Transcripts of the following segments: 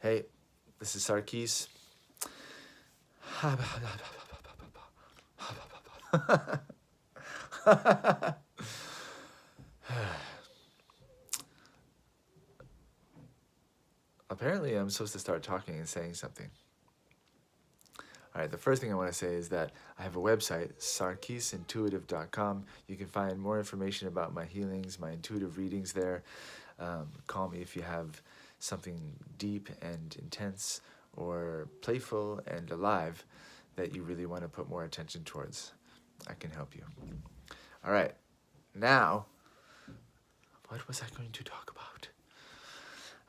Hey, this is Sarkis. Apparently, I'm supposed to start talking and saying something. All right, the first thing I want to say is that I have a website, sarkisintuitive.com. You can find more information about my healings, my intuitive readings there. Call me if you have something deep and intense or playful and alive that you really want to put more attention towards. I can help you. All right, now, what was I going to talk about?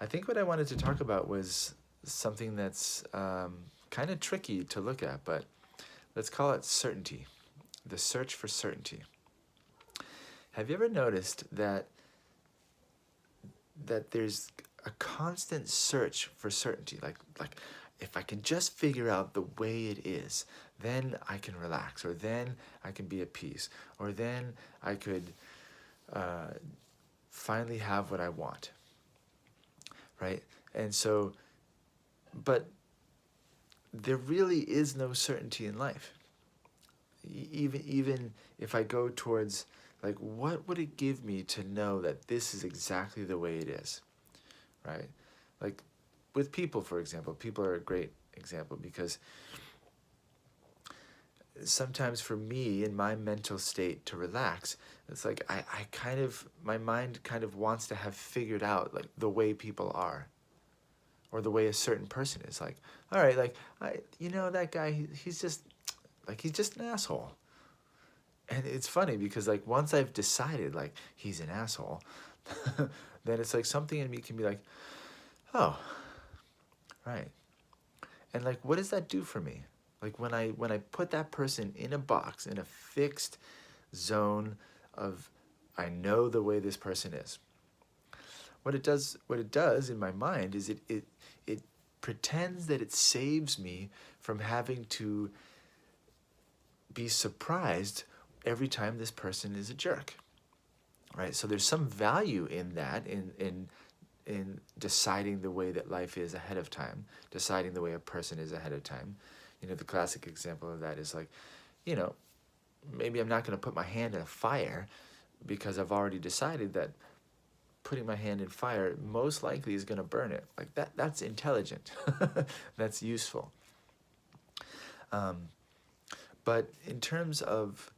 I think what I wanted to talk about was something that's kind of tricky to look at, but let's call it certainty, the search for certainty. Have you ever noticed that there's a constant search for certainty? Like if I can just figure out the way it is, then I can relax, or then I can be at peace, or then I could finally have what I want, right? And so, but there really is no certainty in life. Even if I go towards, like, what would it give me to know that this is exactly the way it is, right? Like with people, for example, people are a great example because sometimes for me in my mental state to relax, it's like I kind of, my mind kind of wants to have figured out like the way people are, or the way a certain person is. Like, all right, like that guy, he's just like, he's just an asshole. And it's funny because like once I've decided like he's an asshole, then it's like something in me can be like, oh, right. And like, what does that do for me? Like when I put that person in a box, in a fixed zone of, I know the way this person is. What it does in my mind is it pretends that it saves me from having to be surprised every time this person is a jerk, right? So there's some value in that, in deciding the way that life is ahead of time, deciding the way a person is ahead of time. The classic example of that is like, you know, maybe I'm not going to put my hand in a fire because I've already decided that putting my hand in fire most likely is going to burn it. Like that's intelligent. That's useful. But in terms of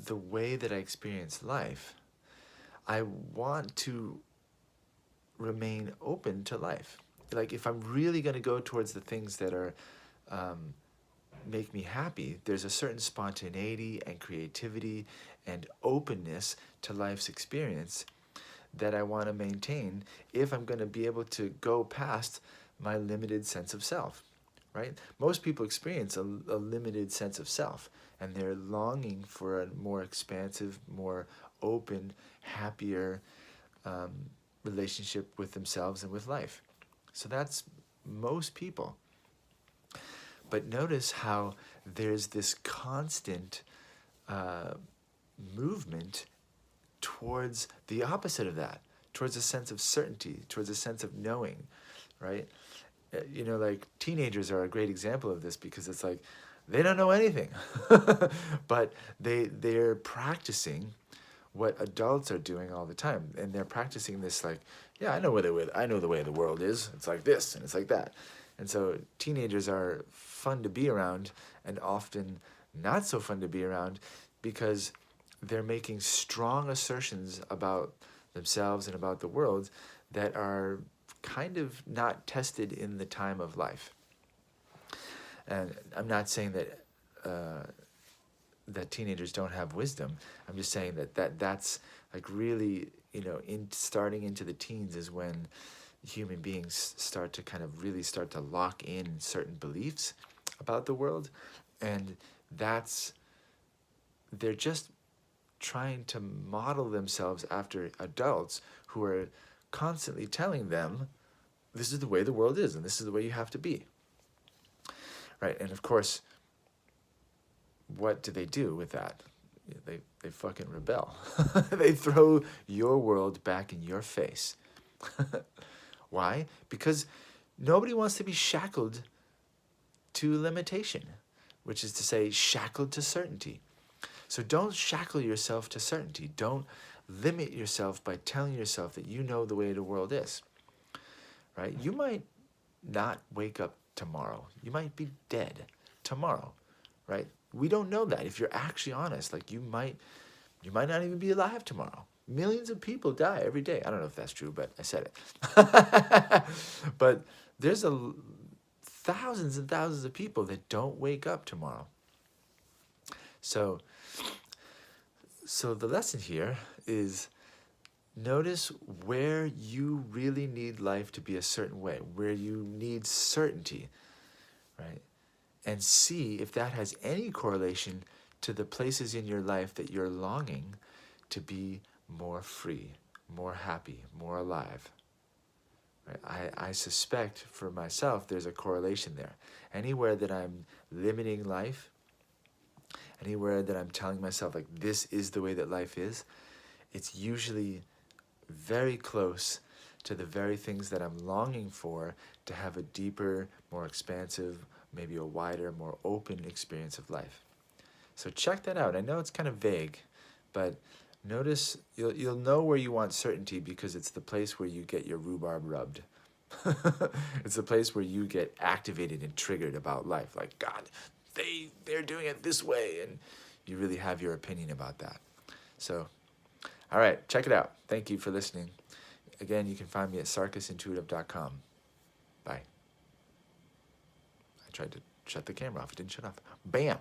the way that I experience life, I want to remain open to life. Like if I'm really going to go towards the things that are make me happy, there's a certain spontaneity and creativity and openness to life's experience that I want to maintain if I'm going to be able to go past my limited sense of self, right? Most people experience a limited sense of self, and they're longing for a more expansive, more open, happier relationship with themselves and with life. So that's most people. But notice how there's this constant movement towards the opposite of that, towards a sense of certainty, towards a sense of knowing, right? Like teenagers are a great example of this because it's like they don't know anything, but they're practicing what adults are doing all the time, and they're practicing this like, yeah, I know the way the world is. It's like this and it's like that, and so teenagers are fun to be around, and often not so fun to be around because they're making strong assertions about themselves and about the world that are kind of not tested in the time of life. And I'm not saying that teenagers don't have wisdom. I'm just saying that's like really, in starting into the teens is when human beings start to kind of really start to lock in certain beliefs about the world, and they're just trying to model themselves after adults who are constantly telling them this is the way the world is and this is the way you have to be, right? And of course, what do they do with that? They fucking rebel. They throw your world back in your face. Why? Because Nobody wants to be shackled to limitation, which is to say shackled to certainty. So don't shackle yourself to certainty. Don't limit yourself by telling yourself that you know the way the world is, right? You might not wake up tomorrow. You might be dead tomorrow, right? We don't know that. If you're actually honest, like you might not even be alive tomorrow. Millions of people die every day. I don't know if that's true, but I said it. But there's thousands and thousands of people that don't wake up tomorrow. So the lesson here is notice where you really need life to be a certain way, where you need certainty, right? And see if that has any correlation to the places in your life that you're longing to be more free, more happy, more alive. Right? I suspect for myself there's a correlation there. Anywhere that I'm limiting life, anywhere that I'm telling myself like this is the way that life is, it's usually very close to the very things that I'm longing for to have a deeper, more expansive, maybe a wider, more open experience of life. So check that out. I know it's kind of vague, but notice you'll know where you want certainty because it's the place where you get your rhubarb rubbed. It's the place where you get activated and triggered about life. Like, God, they're doing it this way, and you really have your opinion about that. So, all right, check it out. Thank you for listening. Again, you can find me at sarkisintuitive.com. Bye. I tried to shut the camera off. It didn't shut off. Bam!